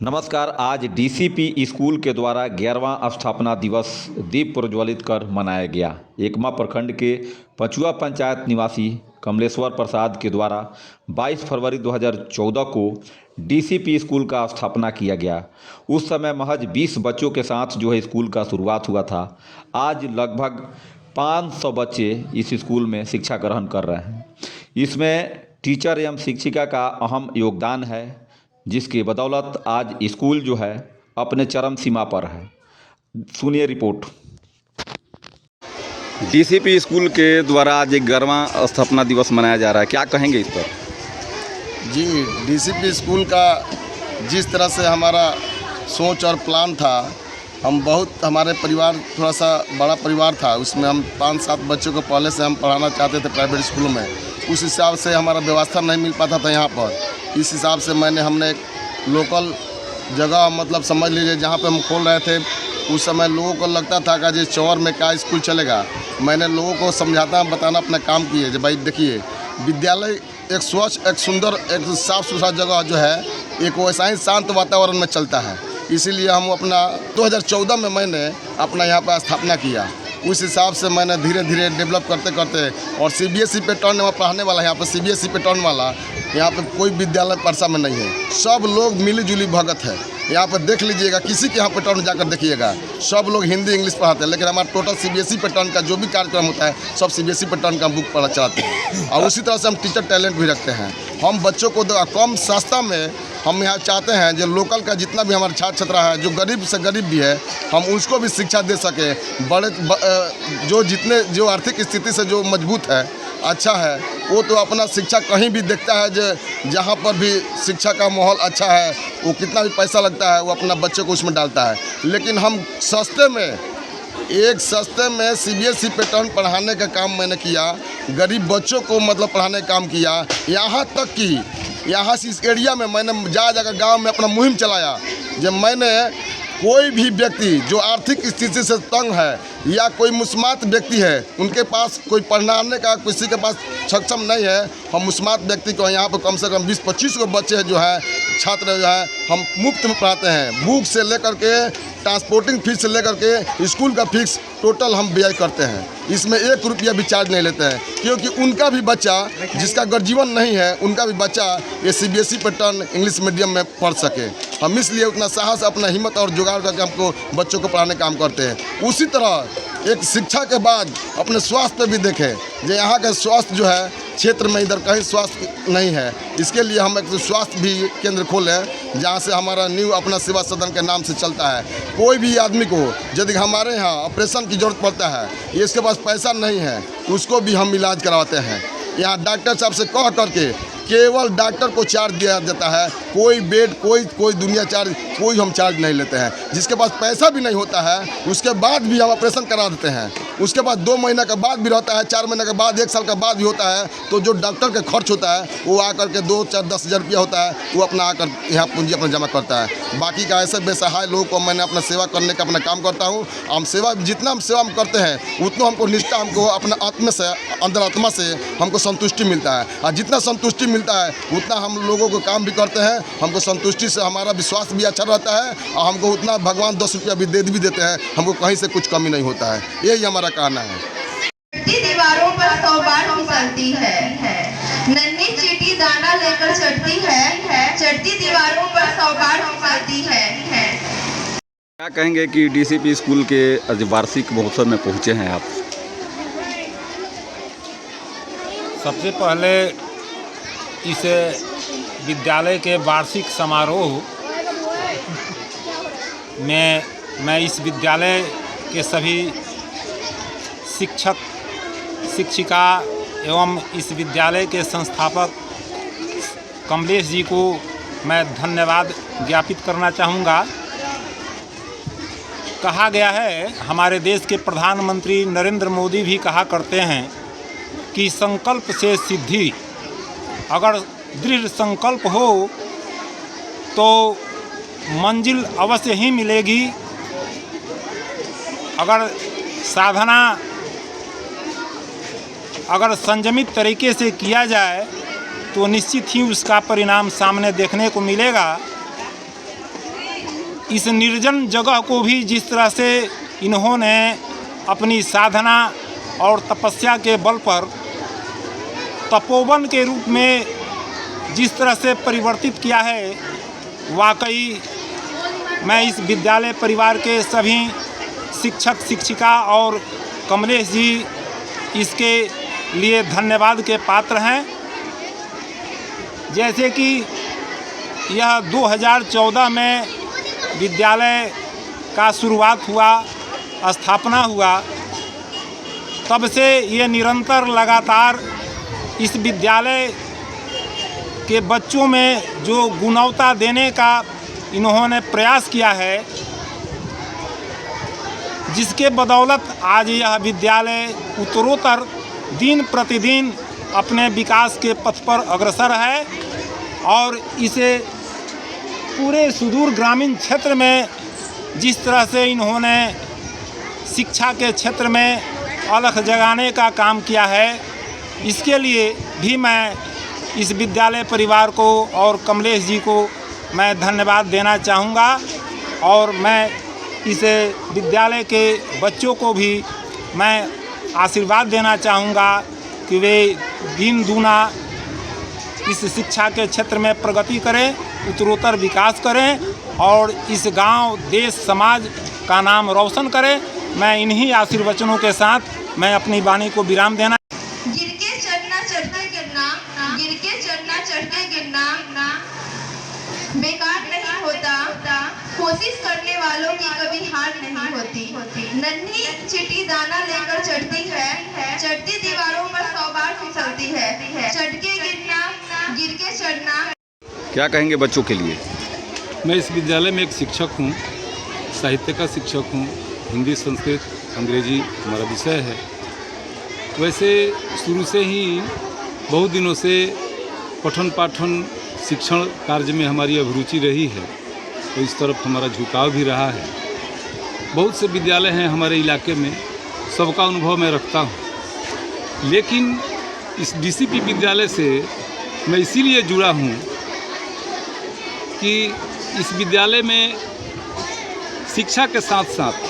नमस्कार। आज DCP school के द्वारा 11वां स्थापना दिवस दीप प्रज्वलित कर मनाया गया। एकमा प्रखंड के पचुआ पंचायत निवासी कमलेश्वर प्रसाद के द्वारा 22 फरवरी 2014 को डीसीपी स्कूल का स्थापना किया गया। उस समय महज 20 बच्चों के साथ स्कूल का शुरुआत हुआ था। आज लगभग 500 बच्चे इस स्कूल में शिक्षा ग्रहण कर रहे हैं। इसमें टीचर एवं शिक्षिका का अहम योगदान है, जिसकी बदौलत आज स्कूल अपने चरम सीमा पर है। सुनिए रिपोर्ट। डीसीपी स्कूल के द्वारा आज 11वां स्थापना दिवस मनाया जा रहा है, क्या कहेंगे इस पर? जी, डीसीपी स्कूल का जिस तरह से हमारा सोच और प्लान था, हमारे परिवार थोड़ा सा बड़ा परिवार था। उसमें हम 5-7 बच्चों को पहले से हम पढ़ाना चाहते थे प्राइवेट स्कूल में। उस हिसाब से हमारा व्यवस्था नहीं मिल पाता था यहाँ पर। इस हिसाब से हमने एक लोकल जगह समझ लीजिए जहाँ पे हम खोल रहे थे। उस समय लोगों को लगता था कि जिस चौर में क्या स्कूल चलेगा। मैंने लोगों को समझाता बताना अपना काम किए। भाई देखिए, विद्यालय एक स्वच्छ, एक सुंदर, एक साफ़ सुथरा जगह है, एक वैसा ही शांत वातावरण में चलता है। इसीलिए हम अपना 2014 में मैंने अपना यहाँ पर स्थापना किया। उस हिसाब से मैंने धीरे धीरे डेवलप करते करते और सीबीएसई पैटर्न में पढ़ाने वाला, यहाँ पर सीबीएसई पैटर्न वाला यहाँ पे कोई विद्यालय परसा में नहीं है। सब लोग मिली जुली भगत है। यहाँ पर देख लीजिएगा, किसी के यहाँ पैटर्न जाकर देखिएगा, सब लोग हिंदी इंग्लिश पढ़ाते हैं। लेकिन हमारा टोटल सीबीएसई पैटर्न का जो भी कार्यक्रम होता है, सब सीबीएसई पैटर्न का बुक पढ़ा चलाते हैं। और उसी तरह से हम टीचर टैलेंट भी रखते हैं। हम बच्चों को कम सस्ता में हम यहाँ चाहते हैं जो लोकल का जितना भी हमारा छात्र छात्रा है, जो गरीब से गरीब भी है, हम उसको भी शिक्षा दे सके। जो आर्थिक स्थिति से जो मजबूत है, अच्छा है, वो तो अपना शिक्षा कहीं भी देखता है। जहाँ पर भी शिक्षा का माहौल अच्छा है, वो कितना भी पैसा लगता है, वो अपना बच्चे को उसमें डालता है। लेकिन हम सस्ते में सीबीएसई पैटर्न पढ़ाने का काम मैंने किया। गरीब बच्चों को पढ़ाने का काम किया। यहाँ तक कि यहाँ से इस एरिया में मैंने जाकर गांव में अपना मुहिम चलाया। जब मैंने कोई भी व्यक्ति जो आर्थिक स्थिति से तंग है या कोई मुस्मात व्यक्ति है, उनके पास कोई पढ़ाने का किसी के पास सक्षम नहीं है, हम मुस्मात व्यक्ति को यहाँ पर कम से कम 20-25 को बच्चे छात्र हम मुफ्त में पढ़ाते हैं। बुक से लेकर के ट्रांसपोर्टिंग फीस से लेकर के स्कूल का फीस टोटल हम व्यय करते हैं। इसमें 1 रुपया भी चार्ज नहीं लेते हैं, क्योंकि उनका भी बच्चा जिसका गर्जीवन नहीं है, उनका भी बच्चा ये सीबीएसई पैटर्न इंग्लिश मीडियम में पढ़ सके। हम इसलिए उतना साहस, अपना हिम्मत और जुगाड़ करके हमको बच्चों को पढ़ाने का काम करते हैं। उसी तरह एक शिक्षा के बाद अपने स्वास्थ्य पे भी देखें। जो यहाँ का स्वास्थ्य क्षेत्र में इधर कहीं स्वास्थ्य नहीं है। इसके लिए हम एक स्वास्थ्य भी केंद्र खोले, जहाँ से हमारा न्यू अपना सेवा सदन के नाम से चलता है। कोई भी आदमी को यदि हमारे यहाँ ऑपरेशन की जरूरत पड़ता है, ये इसके पास पैसा नहीं है, उसको भी हम इलाज करवाते हैं। यहाँ डॉक्टर साहब से कह करके केवल डॉक्टर को चार्ज दिया जाता है। कोई बेड, कोई दुनिया चार्ज, कोई हम चार्ज नहीं लेते हैं। जिसके पास पैसा भी नहीं होता है, उसके बाद भी हम ऑपरेशन करा देते हैं। उसके बाद 2 महीने के बाद भी रहता है, 4 महीने के बाद, 1 साल के बाद भी होता है। तो जो डॉक्टर का खर्च होता है, वो आकर के 2-4-10 हज़ार रुपया होता है, वो अपना आकर यहाँ पूंजी अपना जमा करता है। बाकी का ऐसे बेसहाय लोगों को मैंने अपना सेवा करने का अपना काम करता हूँ। हम सेवा जितना हम सेवा करते हैं, उतना हमको निष्ठा, हमको अपना आत्मा से, अंदर आत्मा से हमको संतुष्टि मिलता है। और जितना संतुष्टि मिलता है, उतना हम लोगों को काम भी करते हैं। हमको संतुष्टि से हमारा विश्वास भी अच्छा रहता है, और हमको उतना भगवान 10 रुपया भी दे देते हैं। हमको कहीं से कुछ कमी नहीं होता है। यही हमारा कहना है। दीवारों पर 100 बार फिसलती है, नन्ही चींटी दाना लेकर चढ़ती है, चढ़ती दीवारों पर 100 बार फिसलती है। क्या कहेंगे कि डीसीपी स्कूल के आज वार्षिक महोत्सव में पहुँचे हैं आप? सबसे पहले इस विद्यालय के वार्षिक समारोह में मैं इस विद्यालय के सभी शिक्षक, शिक्षिका एवं इस विद्यालय के संस्थापक कमलेश जी को मैं धन्यवाद ज्ञापित करना चाहूँगा। कहा गया है, हमारे देश के प्रधानमंत्री नरेंद्र मोदी भी कहा करते हैं कि संकल्प से सिद्धि। अगर दृढ़ संकल्प हो तो मंजिल अवश्य ही मिलेगी। अगर साधना संयमित तरीके से किया जाए तो निश्चित ही उसका परिणाम सामने देखने को मिलेगा। इस निर्जन जगह को भी जिस तरह से इन्होंने अपनी साधना और तपस्या के बल पर तपोवन के रूप में जिस तरह से परिवर्तित किया है, वाकई मैं इस विद्यालय परिवार के सभी शिक्षक शिक्षिका और कमलेश जी इसके लिए धन्यवाद के पात्र हैं। जैसे कि यह 2014 में विद्यालय का शुरुआत हुआ, स्थापना हुआ, तब से ये निरंतर लगातार इस विद्यालय के बच्चों में जो गुणवत्ता देने का इन्होंने प्रयास किया है, जिसके बदौलत आज यह विद्यालय उत्तरोत्तर दिन प्रतिदिन अपने विकास के पथ पर अग्रसर है और इसे पूरे सुदूर ग्रामीण क्षेत्र में जिस तरह से इन्होंने शिक्षा के क्षेत्र में अलख जगाने का काम किया है, इसके लिए भी मैं इस विद्यालय परिवार को और कमलेश जी को मैं धन्यवाद देना चाहूँगा। और मैं इस विद्यालय के बच्चों को भी मैं आशीर्वाद देना चाहूँगा कि वे दिन दूना इस शिक्षा के क्षेत्र में प्रगति करें, उत्तरोत्तर विकास करें और इस गांव, देश, समाज का नाम रोशन करें। मैं इन्हीं आशीर्वचनों के साथ मैं अपनी वाणी को विराम देना। गिर के चढ़ना चढ़ते गिरना, गिर के चढ़ना चढ़ते गिरना बेकार नहीं होता, कोशिश करने वालों की कभी हार नहीं होती। नन्ही चिटी दाना लेकर चढ़ती है, चढ़ती दीवारों पर 100 बार फिसलती है। चढ़ के गिरना, गिर के चढ़ना। क्या कहेंगे बच्चों के लिए? मैं इस विद्यालय में एक शिक्षक हूँ, साहित्य का शिक्षक हूँ। हिंदी, संस्कृत, अंग्रेजी हमारा विषय है। वैसे शुरू से ही बहुत दिनों से पठन पाठन शिक्षण कार्य में हमारी अभिरुचि रही है, तो इस तरफ हमारा झुकाव भी रहा है। बहुत से विद्यालय हैं हमारे इलाके में, सबका अनुभव मैं रखता हूँ, लेकिन इस डीसीपी विद्यालय से मैं इसीलिए जुड़ा हूँ कि इस विद्यालय में शिक्षा के साथ साथ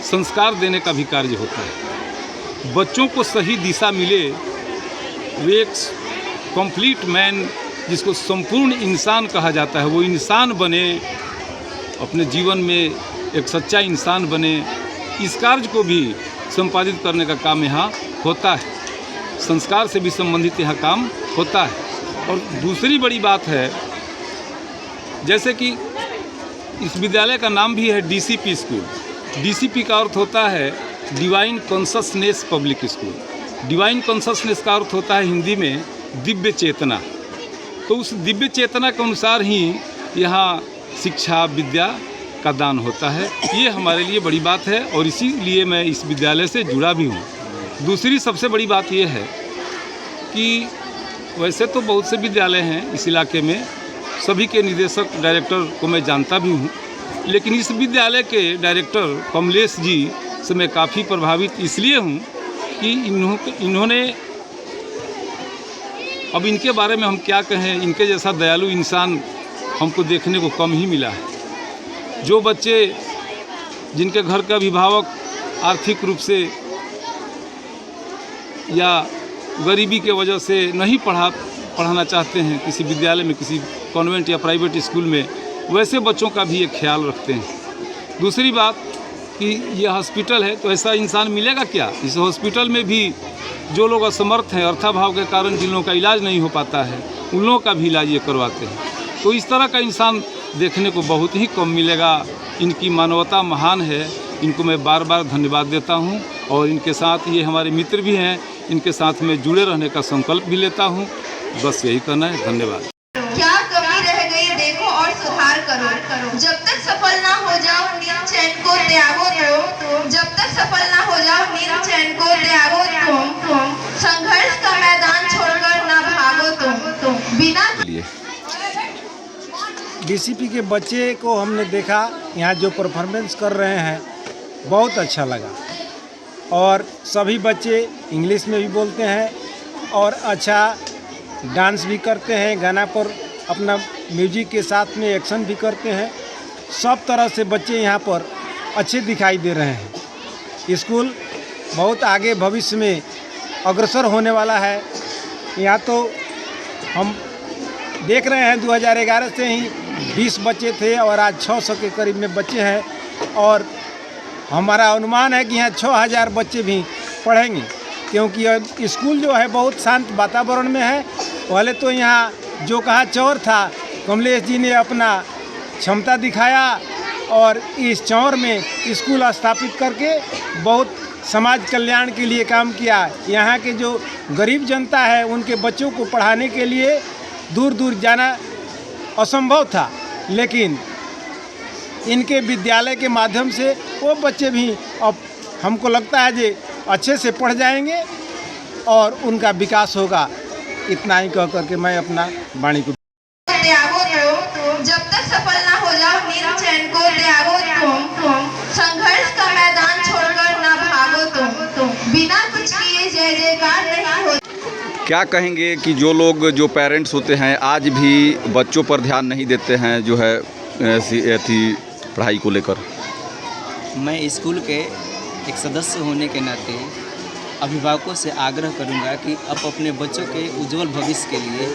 संस्कार देने का भी कार्य होता है। बच्चों को सही दिशा मिले, वे एक कंप्लीट मैन, जिसको संपूर्ण इंसान कहा जाता है, वो इंसान बने, अपने जीवन में एक सच्चा इंसान बने, इस कार्य को भी संपादित करने का काम यहाँ होता है। संस्कार से भी संबंधित यहाँ काम होता है। और दूसरी बड़ी बात है, जैसे कि इस विद्यालय का नाम भी है डीसीपी स्कूल। डीसीपी का अर्थ होता है divine consciousness public school. Divine consciousness का अर्थ होता है हिंदी में दिव्य चेतना। तो उस दिव्य चेतना के अनुसार ही यहाँ शिक्षा विद्या का दान होता है। ये हमारे लिए बड़ी बात है और इसीलिए मैं इस विद्यालय से जुड़ा भी हूँ। दूसरी सबसे बड़ी बात ये है कि वैसे तो बहुत से विद्यालय हैं इस इलाके में, सभी के निदेशक डायरेक्टर को मैं जानता भी हूँ, लेकिन इस विद्यालय के डायरेक्टर कमलेश जी से मैं काफ़ी प्रभावित इसलिए हूँ कि इन्होंने, अब इनके बारे में हम क्या कहें, इनके जैसा दयालु इंसान हमको देखने को कम ही मिला है। जो बच्चे जिनके घर के अभिभावक आर्थिक रूप से या गरीबी के वजह से नहीं पढ़ाना चाहते हैं किसी विद्यालय में, किसी कॉन्वेंट या प्राइवेट स्कूल में, वैसे बच्चों का भी एक ख्याल रखते हैं। दूसरी बात कि यह हॉस्पिटल है, तो ऐसा इंसान मिलेगा क्या? इस हॉस्पिटल में भी जो लोग असमर्थ हैं, अर्थाभाव के कारण जिन लोगों का इलाज नहीं हो पाता है, उन लोगों का भी इलाज ये करवाते हैं। तो इस तरह का इंसान देखने को बहुत ही कम मिलेगा। इनकी मानवता महान है, इनको मैं बार बार धन्यवाद देता हूँ। और इनके साथ ये हमारे मित्र भी हैं, इनके साथ में जुड़े रहने का संकल्प भी लेता हूँ। बस यही कहना है। धन्यवाद। क्या कमी रह गई देखो और सुधार करो। जब तक सफल ना हो जाओ नींद चैन को त्यागो तुम। जब तक सफल ना हो जाओ नींद चैन को त्यागो तुम। संघर्ष का मैदान छोड़कर ना भागो तुम। बिना डीसीपी के बच्चे को हमने देखा, यहाँ जो परफॉर्मेंस कर रहे हैं बहुत अच्छा लगा। और सभी बच्चे इंग्लिश में भी बोलते हैं और अच्छा डांस भी करते हैं, गाना पर अपना म्यूजिक के साथ में एक्शन भी करते हैं। सब तरह से बच्चे यहाँ पर अच्छे दिखाई दे रहे हैं। स्कूल बहुत आगे भविष्य में अग्रसर होने वाला है। यहाँ तो हम देख रहे हैं 2011 से ही 20 बच्चे थे और आज 600 के करीब में बच्चे हैं और हमारा अनुमान है कि यहाँ 6000 बच्चे भी पढ़ेंगे, क्योंकि स्कूल जो है बहुत शांत वातावरण में है। पहले तो यहाँ जो कहा चौर था, कमलेश जी ने अपना क्षमता दिखाया और इस चौर में स्कूल स्थापित करके बहुत समाज कल्याण के लिए काम किया। यहाँ के जो गरीब जनता है उनके बच्चों को पढ़ाने के लिए दूर दूर जाना असंभव था, लेकिन इनके विद्यालय के माध्यम से वो बच्चे भी अब हमको लगता है जे अच्छे से पढ़ जाएंगे और उनका विकास होगा। इतना ही कह करके मैं अपना वाणी को त्यागो तुम, जब तक सफल ना हो जाओ नींद चैन को त्यागो तुम, संघर्ष का मैदान छोड़कर ना भागो तुम, बिना कुछ किए जय जयकार नहीं हो। क्या कहेंगे कि जो लोग जो पेरेंट्स होते हैं आज भी बच्चों पर ध्यान नहीं देते हैं जो है ऐसी पढ़ाई को लेकर? मैं स्कूल के एक सदस्य होने के नाते अभिभावकों से आग्रह करूंगा कि अब अपने बच्चों के उज्जवल भविष्य के लिए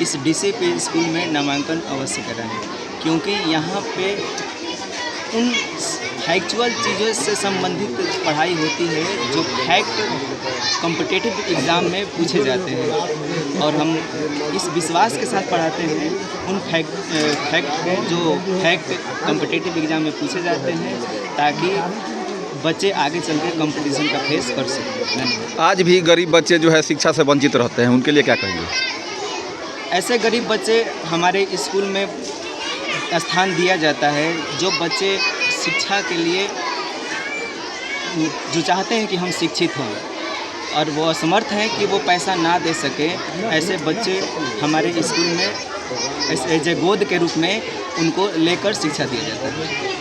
इस डीसीपी स्कूल में नामांकन अवश्य कराएं, क्योंकि यहाँ पे उन फैक्चुअल चीज़ों से संबंधित पढ़ाई होती है जो फैक्ट कॉम्पिटिटिव एग्ज़ाम में पूछे जाते हैं और हम इस विश्वास के साथ पढ़ाते हैं उन फैक्ट जो फैक्ट कॉम्पिटिटिव एग्ज़ाम में पूछे जाते हैं ताकि बच्चे आगे चल के कंपटीशन का फेस कर सकें। आज भी गरीब बच्चे जो है शिक्षा से वंचित रहते हैं, उनके लिए क्या कहेंगे? ऐसे गरीब बच्चे हमारे स्कूल में स्थान दिया जाता है जो बच्चे शिक्षा के लिए जो चाहते हैं कि हम शिक्षित हों और वो असमर्थ हैं कि वो पैसा ना दे सके, ऐसे बच्चे हमारे स्कूल में एज ए गोद के रूप में उनको लेकर शिक्षा दिया जाता है।